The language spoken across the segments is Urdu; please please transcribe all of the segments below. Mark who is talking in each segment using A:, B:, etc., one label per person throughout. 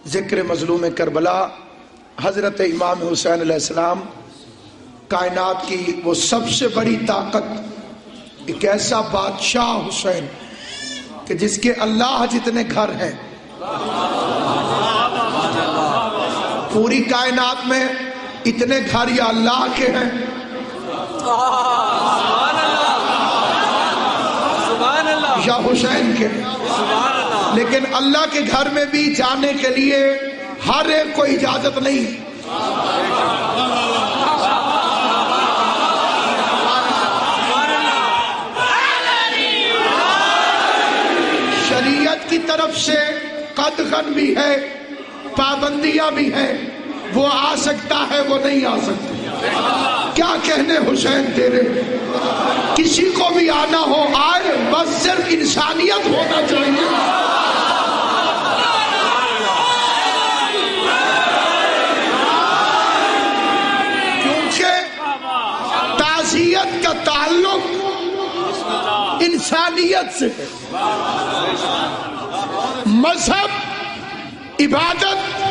A: ذکر مظلوم کربلا حضرت امام حسین علیہ السلام، کائنات کی وہ سب سے بڑی طاقت، ایک ایسا بادشاہ حسین کہ جس کے اللہ جتنے گھر ہیں، پوری کائنات میں اتنے گھر یا اللہ کے ہیں یا حسین کے، لیکن اللہ کے گھر میں بھی جانے کے لیے ہر ایک کو اجازت نہیں ہے۔ شریعت کی طرف سے قدغن بھی ہے، پابندیاں بھی ہیں، وہ آ سکتا ہے وہ نہیں آ سکتا۔ کیا کہنے حسین تیرے، کسی کو بھی آنا ہو آئے، بس صرف انسانیت ہونا چاہیے۔ کیونکہ تعزیت کا تعلق انسانیت سے ہے۔ مذہب، عبادت،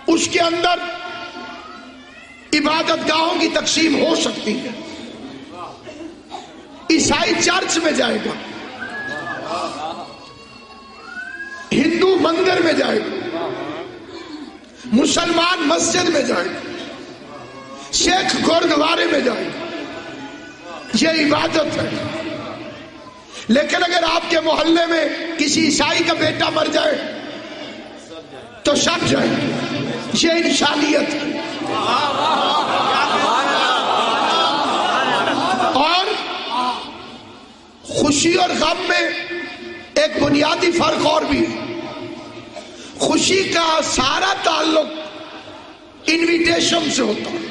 A: اس کے اندر عبادت گاہوں کی تقسیم ہو سکتی ہے۔ عیسائی چرچ میں جائے گا، ہندو مندر میں جائے گا، مسلمان مسجد میں جائے گا، سکھ گردوارے میں جائے گا، یہ عبادت ہے۔ لیکن اگر آپ کے محلے میں کسی عیسائی کا بیٹا مر جائے تو سب جائیں، یہ انسانیت ہے۔ اور خوشی اور غم میں ایک بنیادی فرق اور بھی ہے۔ خوشی کا سارا تعلق انویٹیشن سے ہوتا ہے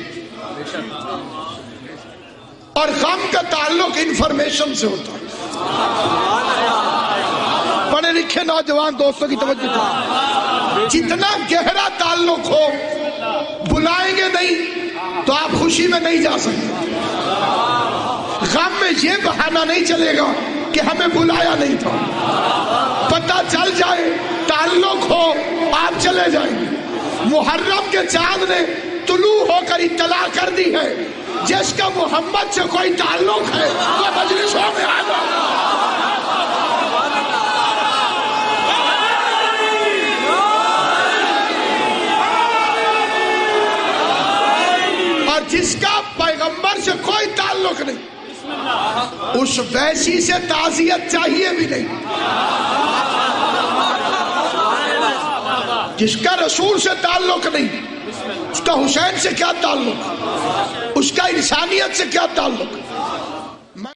A: اور غم کا تعلق انفارمیشن سے ہوتا ہے۔ پڑھے لکھے نوجوان دوستوں کی توجہ دیں، جتنا گہرا تعلق ہو، بلائیں گے نہیں تو آپ خوشی میں نہیں جا سکتے۔ غم میں یہ بہانہ نہیں چلے گا کہ ہمیں بلایا نہیں تھا، پتہ چل جائے تعلق ہو آپ چلے جائیں گے۔ محرم کے چاند نے طلوع ہو کر اطلاع کر دی ہے، جس کا محمد سے کوئی تعلق ہے وہ مجلسوں میں آ جائے۔ اور جس کا پیغمبر سے کوئی تعلق نہیں، اس ویسی سے تعزیت چاہیے بھی نہیں۔ جس کا رسول سے تعلق نہیں، اس کا حسین سے کیا تعلق، اس کا انسانیت سے کیا تعلق۔